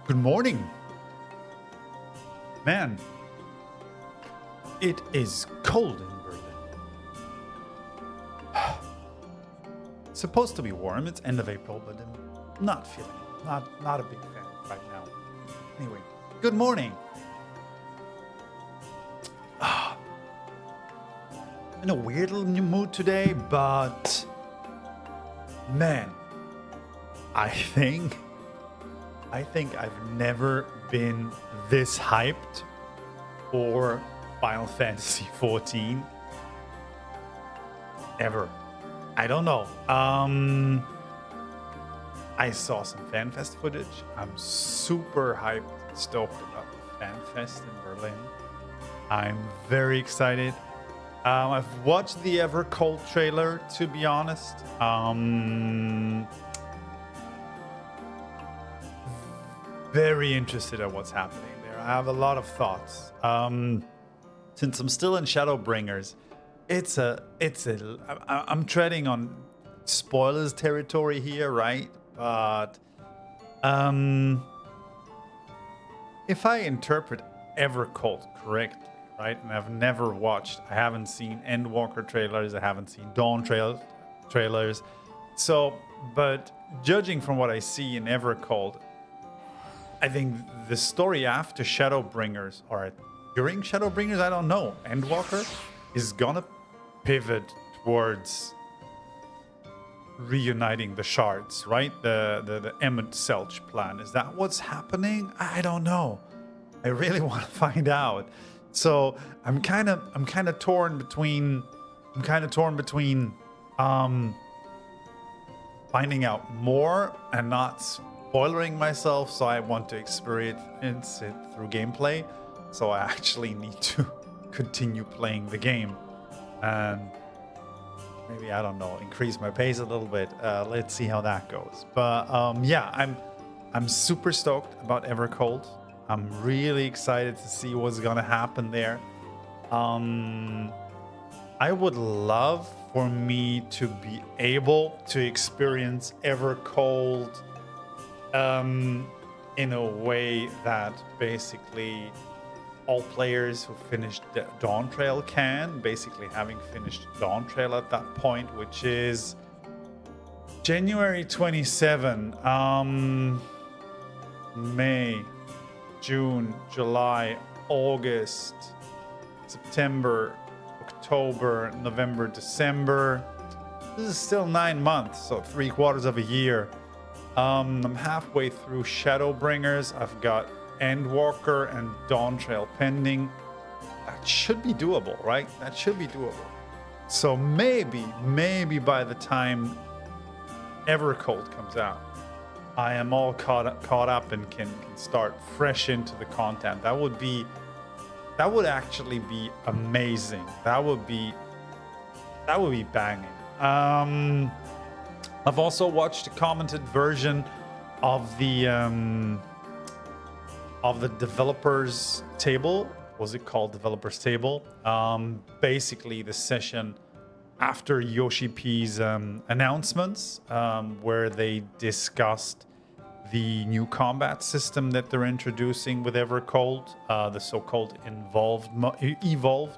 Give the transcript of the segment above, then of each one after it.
Good morning. Man, it is cold in Berlin. It's supposed to be warm. It's end of April, but I'm not feeling it. Not a big fan right now. Anyway, good morning. In a weird little mood today, but man, I think I've never been this hyped for Final Fantasy XIV ever. I don't know. I saw some FanFest footage. I'm super hyped, stoked about the FanFest in Berlin. I'm very excited. I've watched the Evercold trailer, to be honest. Very interested in what's happening there. I have a lot of thoughts. Since I'm still in Shadowbringers, I'm treading on spoilers territory here, right? But if I interpret Evercold correctly, right, and I haven't seen Endwalker trailers, I haven't seen Dawn trailers. So, but judging from what I see in Evercold, I think the story after Shadowbringers, or during Shadowbringers, I don't know, Endwalker is gonna pivot towards reuniting the shards, right? The Emmett Selch plan. Is that what's happening? I don't know. I really want to find out. So I'm kind of torn between finding out more and not spoiling myself, so I want to experience it through gameplay. So I actually need to continue playing the game and maybe, I don't know, increase my pace a little bit. Let's see how that goes. But yeah, I'm super stoked about Evercold. I'm really excited to see what's gonna happen there. I would love for me to be able to experience Evercold in a way that basically all players who finished Dawn Trail can, basically having finished Dawn Trail at that point, which is January 27, May, June, July, August, September, October, November, December. This is still 9 months, so 3/4 of a year. I'm halfway through Shadowbringers. I've got Endwalker and Dawn Trail pending. That should be doable, right? That should be doable. So maybe by the time Evercold comes out, I am all caught up and can start fresh into the content. That would actually be amazing. That would be banging. I've also watched a commented version of the developers table. Was it called developers table? Basically the session after Yoshi P's announcements, where they discussed the new combat system that they're introducing with Evercold, the so-called evolved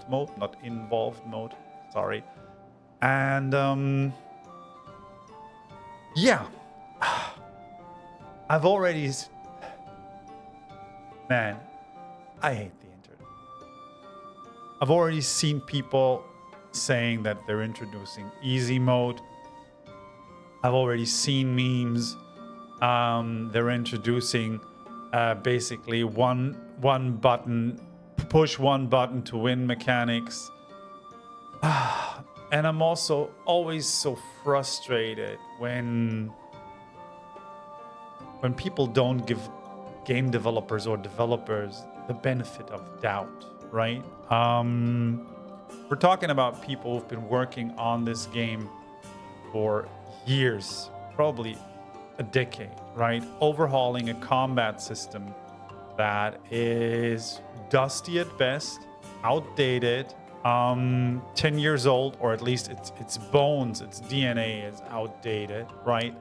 mode, not involved mode, sorry. And yeah, I've already, man, I hate the internet. I've already seen people saying that they're introducing easy mode. I've already seen memes. They're introducing basically one button, push one button to win mechanics. And I'm also always so frustrated when people don't give game developers or developers the benefit of doubt, right? We're talking about people who've been working on this game for years, probably a decade, right? Overhauling a combat system that is dusty at best, outdated, 10 years old, or at least its bones, its DNA is outdated, right?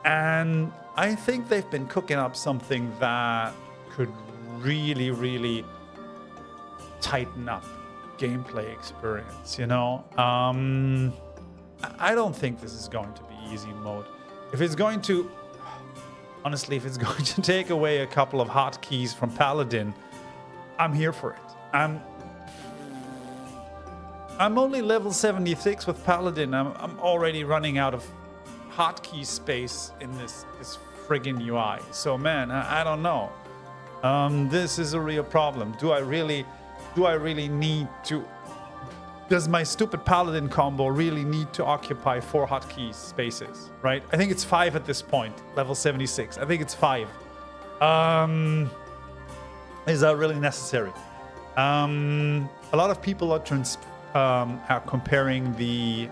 And I think they've been cooking up something that could really, really tighten up gameplay experience, you know? I don't think this is going to be easy mode. If it's going to, honestly, if it's going to take away a couple of hotkeys from Paladin, I'm here for it. I'm only level 76 with Paladin. I'm already running out of hotkey space in this friggin' UI. So man, I don't know. This is a real problem. Do I really need to? Does my stupid Paladin combo really need to occupy 4 hotkey spaces? Right? I think it's 5 at this point. Level 76. I think it's 5. Is that really necessary? A lot of people are comparing the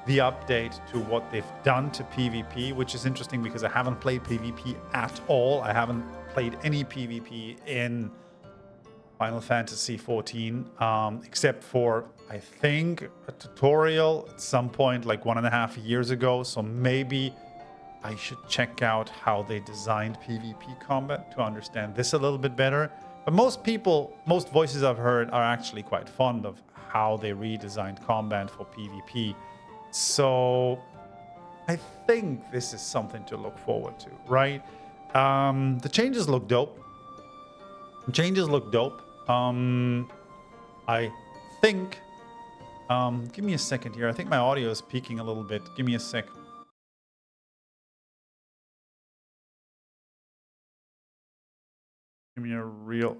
update to what they've done to PvP, which is interesting because I haven't played PvP at all. I haven't played any PvP in Final Fantasy XIV, except for, I think, a tutorial at some point like 1.5 years ago. So maybe I should check out how they designed PvP combat to understand this a little bit better. But most voices I've heard are actually quite fond of how they redesigned combat for PvP. So I think this is something to look forward to, right? The changes look dope. I think, give me a second here. I think my audio is peaking a little bit. Give me a sec. Give me a real.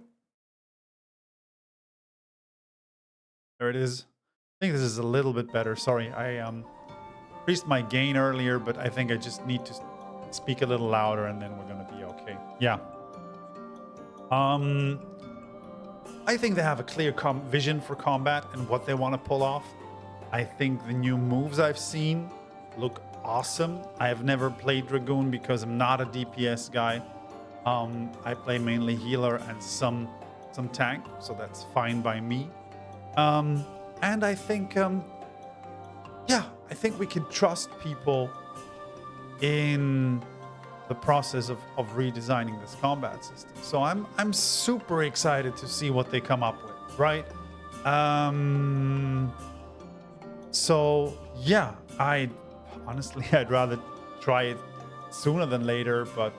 There it is. I think this is a little bit better. Sorry, I increased my gain earlier, but I think I just need to speak a little louder and then we're gonna be okay. Yeah. I think they have a clear vision for combat and what they want to pull off. I think the new moves I've seen look awesome. I have never played Dragoon because I'm not a DPS guy. I play mainly healer and some tank, so that's fine by me. And I think, yeah, I think we can trust people in the process of redesigning this combat system. So I'm super excited to see what they come up with, right? So yeah, honestly I'd rather try it sooner than later, but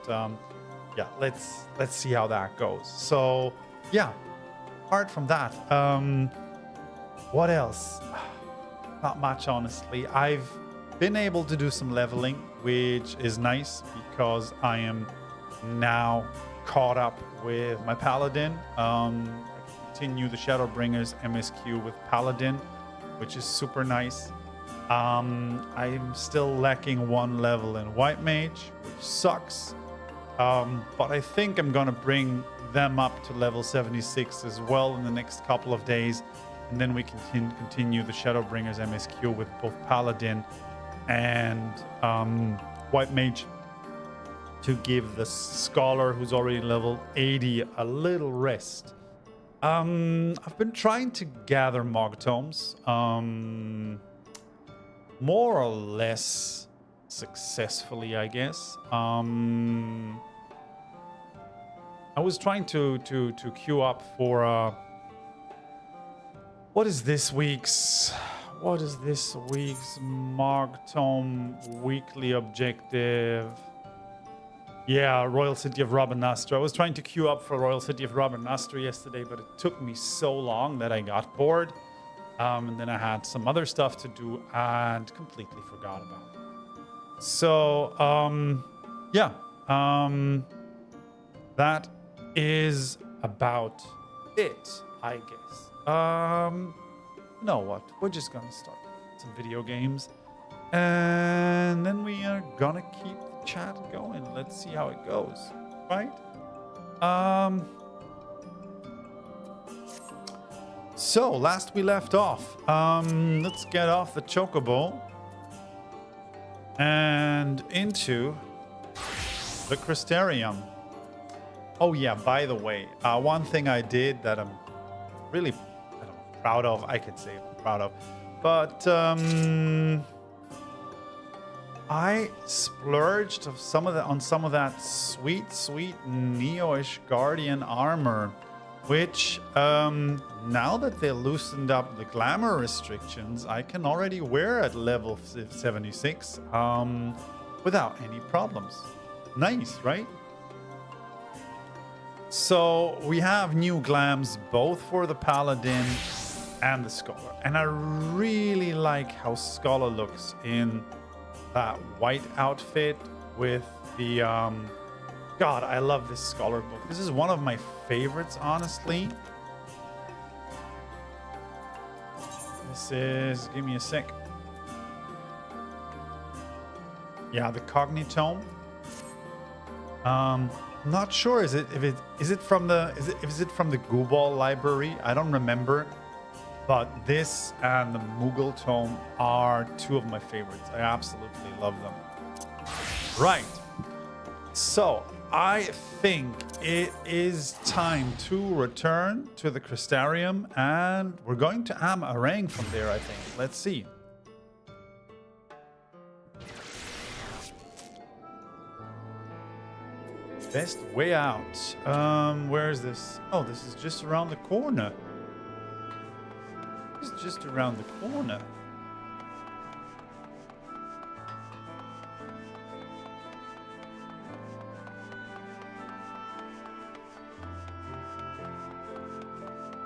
yeah, let's see how that goes. So yeah, apart from that, what else? Not much, honestly. I've been able to do some leveling, which is nice because I am now caught up with my Paladin. I continue the Shadowbringers MSQ with Paladin, which is super nice. I'm still lacking 1 level in White Mage, which sucks. But I think I'm gonna bring them up to level 76 as well in the next couple of days. And then we can continue the Shadowbringers MSQ with both Paladin and White Mage to give the Scholar, who's already level 80, a little rest. I've been trying to gather Mog Tomes, more or less successfully, I guess. I was trying to queue up for what is this week's Mog Tome weekly objective? Yeah, Royal City of Rabanastre. I was trying to queue up for Royal City of Rabanastre yesterday, but it took me so long that I got bored. And then I had some other stuff to do and completely forgot about it. So, yeah. That is about it, I guess. You know what? We're just gonna start some video games. And then we are gonna keep the chat going. Let's see how it goes. Right? So, last we left off. Let's get off the Chocobo and into the Crystarium. Oh yeah, by the way, one thing I did that I'm really proud of, I could say I'm proud of, but I splurged of on some of that sweet Neo-ish Guardian armor, which now that they loosened up the glamour restrictions, I can already wear at level 76 without any problems. Nice, right? So we have new glams both for the Paladin and the Scholar. And I really like how Scholar looks in that white outfit with the... God, I love this Scholar book. This is one of my favorites, honestly. This is... Give me a sec. Yeah, the Cognitome. Not sure. Is it from the Gooball library? I don't remember. But this and the Moogle Tome are two of my favorites. I absolutely love them. Right. So I think it is time to return to the Crystarium, and we're going to Am-Arang from there, I think. Let's see. Best way out. Where is this? Oh, this is just around the corner. It's just around the corner.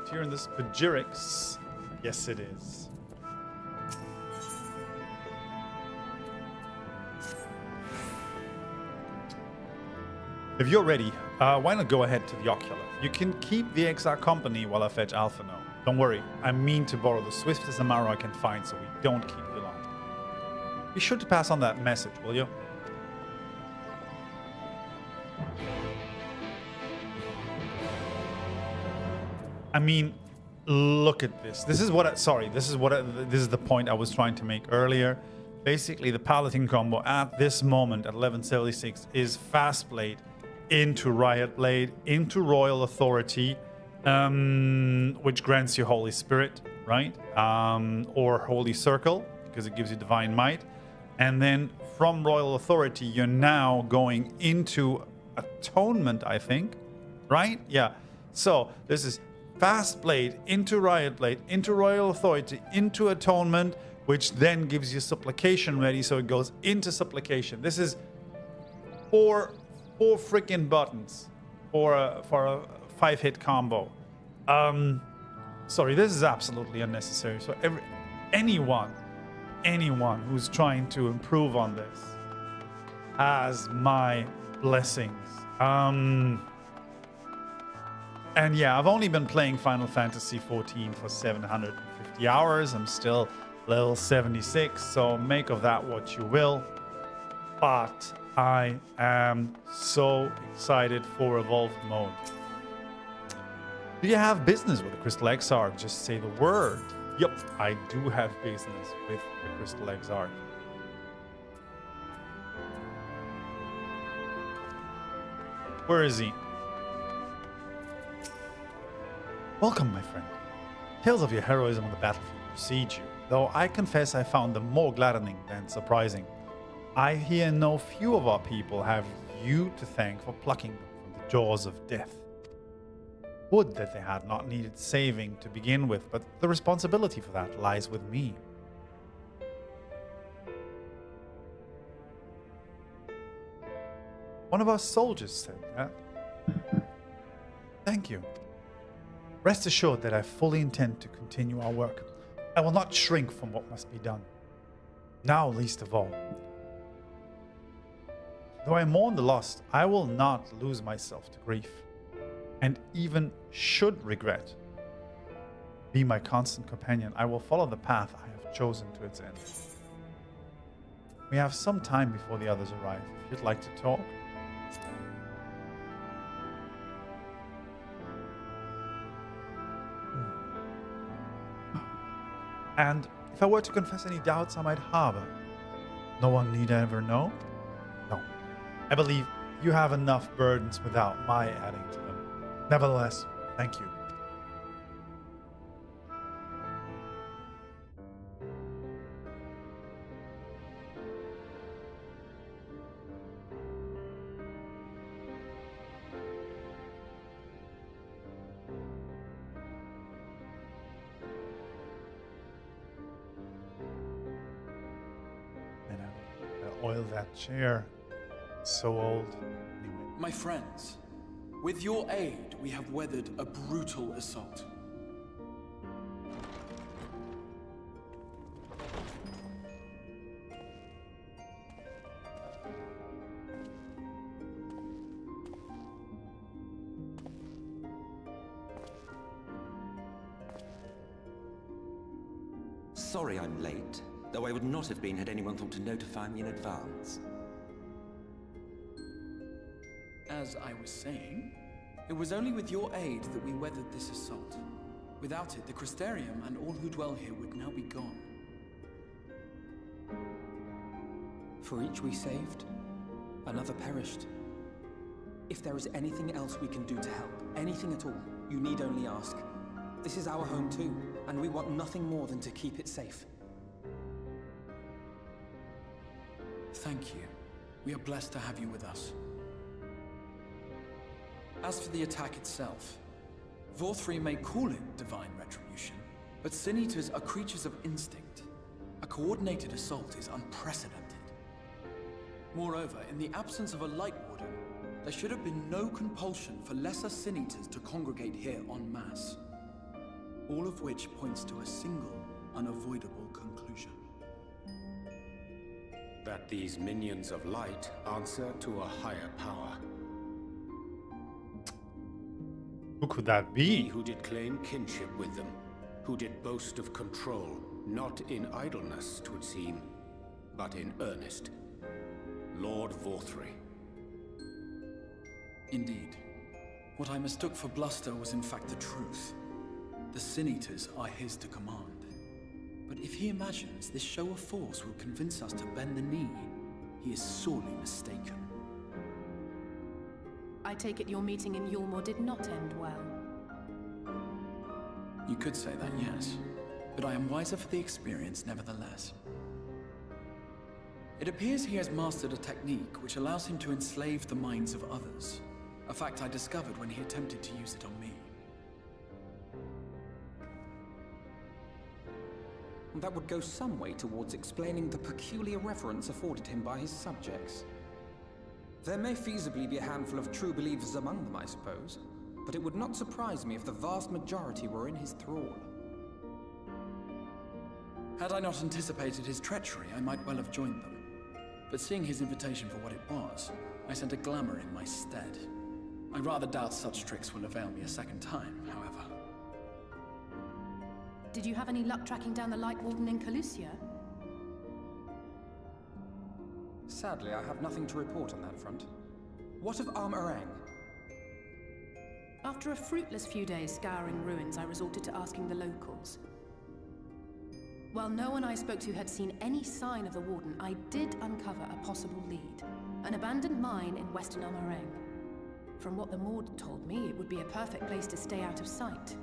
Here in this Pagyrix. Yes, it is. If you're ready, why not go ahead to the Ocular? You can keep the XR company while I fetch Alpha now. Don't worry, I mean to borrow the swiftest Amaro I can find so we don't keep you long. Be sure to pass on that message, will you? I mean, look at this. This is the point I was trying to make earlier. Basically, the Paladin combo at this moment at 1176 is Fast Blade into Riot Blade, into Royal Authority, which grants you Holy Spirit, right? Or Holy Circle, because it gives you Divine Might. And then from Royal Authority, you're now going into Atonement, I think, right? Yeah. So this is Fast Blade into Riot Blade, into Royal Authority, into Atonement, which then gives you Supplication ready, so it goes into Supplication. This is four freaking buttons for a 5-hit combo. Sorry, this is absolutely unnecessary. So anyone who's trying to improve on this has my blessings. And yeah, I've only been playing Final Fantasy XIV for 750 hours. I'm still level 76, so make of that what you will. But I am so excited for Evolved Mode. Do you have business with the Crystal XR? Just say the word. Yep, I do have business with the Crystal XR. Where is he? Welcome, my friend. Tales of your heroism on the battlefield precede you, though I confess I found them more gladdening than surprising. I hear no few of our people have you to thank for plucking them from the jaws of death. Would that they had not needed saving to begin with, but the responsibility for that lies with me. One of our soldiers said that. Thank you. Rest assured that I fully intend to continue our work. I will not shrink from what must be done. Now, least of all. Though I mourn the lost, I will not lose myself to grief, and even should regret be my constant companion, I will follow the path I have chosen to its end. We have some time before the others arrive, if you'd like to talk. And if I were to confess any doubts I might harbor, no one need ever know? No. I believe you have enough burdens without my adding to them. Nevertheless, thank you. oil that chair. It's so old. Anyway. My friends, with your aid, we have weathered a brutal assault. Sorry I'm late, though I would not have been had anyone thought to notify me in advance. As I was saying, it was only with your aid that we weathered this assault. Without it, the Crystarium and all who dwell here would now be gone. For each we saved, another perished. If there is anything else we can do to help, anything at all, you need only ask. This is our home too, and we want nothing more than to keep it safe. Thank you. We are blessed to have you with us. As for the attack itself, Vorthri may call it divine retribution, but Sin Eaters are creatures of instinct. A coordinated assault is unprecedented. Moreover, in the absence of a Light Warden, there should have been no compulsion for lesser Sin Eaters to congregate here en masse. All of which points to a single, unavoidable conclusion. That these minions of light answer to a higher power. Who could that He be? who did claim kinship with them, who did boast of control, not in idleness, 'twould seem, but in earnest. Lord Vorthri. Indeed. What I mistook for bluster was in fact the truth. The Sin Eaters are his to command. But if he imagines this show of force will convince us to bend the knee, he is sorely mistaken. I take it your meeting in Yulmore did not end well. You could say that, yes. But I am wiser for the experience nevertheless. It appears he has mastered a technique which allows him to enslave the minds of others. A fact I discovered when he attempted to use it on me. That would go some way towards explaining the peculiar reverence afforded him by his subjects. There may feasibly be a handful of true believers among them, I suppose, but it would not surprise me if the vast majority were in his thrall. Had I not anticipated his treachery, I might well have joined them. But seeing his invitation for what it was, I sent a glamour in my stead. I rather doubt such tricks will avail me a second time, however. Did you have any luck tracking down the Light Warden in Calusia? Sadly, I have nothing to report on that front. What of Armorang? After a fruitless few days scouring ruins, I resorted to asking the locals. While no one I spoke to had seen any sign of the Warden, I did uncover a possible lead. An abandoned mine in western Armorang. From what the Mord told me, it would be a perfect place to stay out of sight.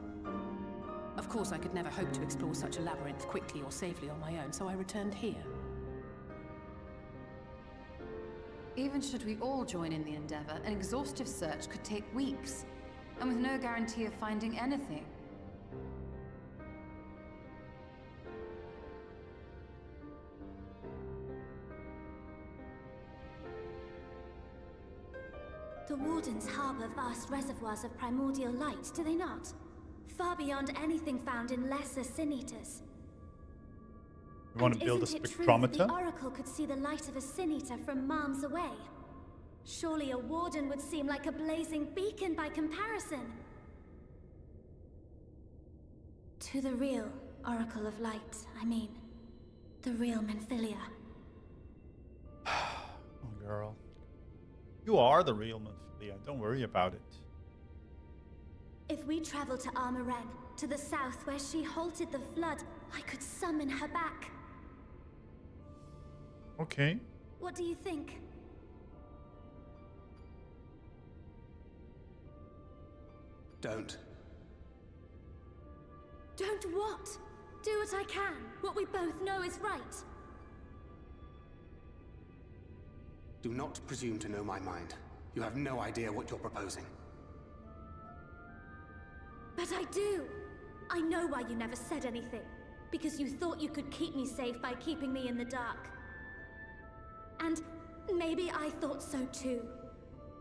Of course, I could never hope to explore such a labyrinth quickly or safely on my own, so I returned here. Even should we all join in the endeavor, an exhaustive search could take weeks, and with no guarantee of finding anything. The Wardens harbor vast reservoirs of primordial light, do they not? Far beyond anything found in lesser Sin Eaters. You want to build a Isn't it true that spectrometer? the Oracle could see the light of a Sin Eater from miles away? Surely a Warden would seem like a blazing beacon by comparison. To the real Oracle of Light, I mean. The real Menphilia. Oh, girl. You are the real Menphilia. Don't worry about it. If we travel to Armorang, to the south where she halted the flood, I could summon her back. Okay. What do you think? Don't. Don't what? Do what I can. What we both know is right. Do not presume to know my mind. You have no idea what you're proposing. But I do. I know why you never said anything. Because you thought you could keep me safe by keeping me in the dark. And maybe I thought so too.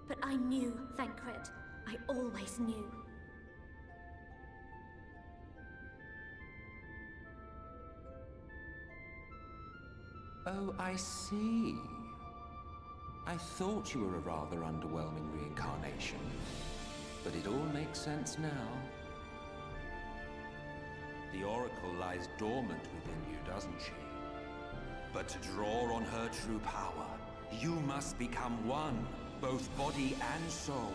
But I knew, Thancred. I always knew. Oh, I see. I thought you were a rather underwhelming reincarnation, but it all makes sense now. The Oracle lies dormant within you, doesn't she? But to draw on her true power, you must become one, both body and soul.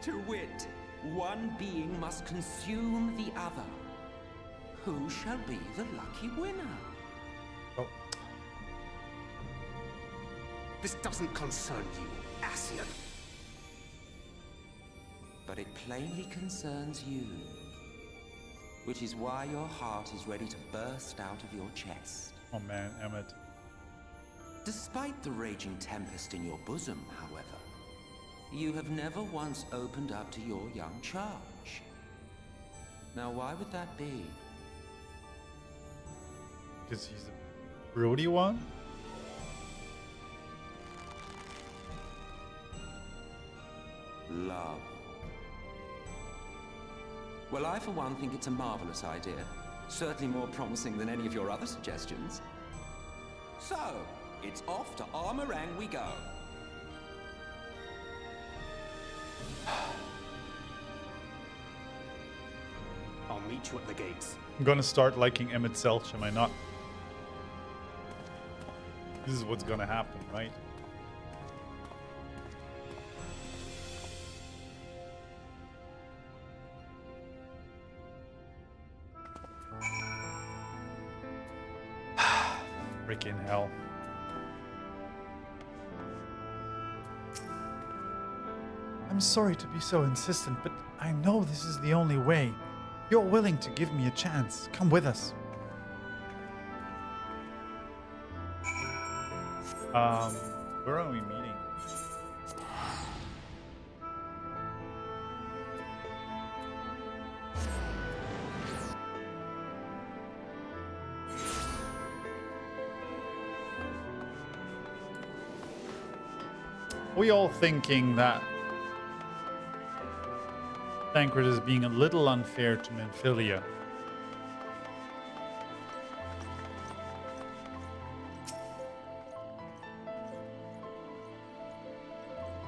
To wit, one being must consume the other. Who shall be the lucky winner? Oh. This doesn't concern you, Ascian. But it plainly concerns you. Which is why your heart is ready to burst out of your chest. Oh man, Emmett. Despite the raging tempest in your bosom, however, you have never once opened up to your young charge. Now, why would that be? Because he's a broody one? Love. Well, I for one think it's a marvelous idea. Certainly more promising than any of your other suggestions. So, it's off to Armorang we go. I'll meet you at the gates. I'm gonna start liking Emmett Selch, am I not? This is what's gonna happen, right? Freaking hell. I'm sorry to be so insistent, but I know this is the only way. You're willing to give me a chance. Come with us. Where are we meeting? We all thinking that Thancred is being a little unfair to Nymphilia.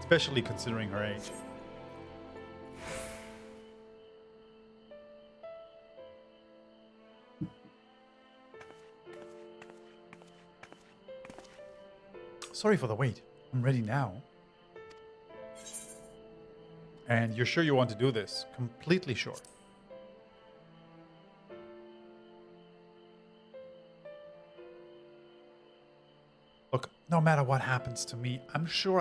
Especially considering her age. Sorry for the wait. I'm ready now. And you're sure you want to do this? Completely sure. Look, no matter what happens to me, I'm sure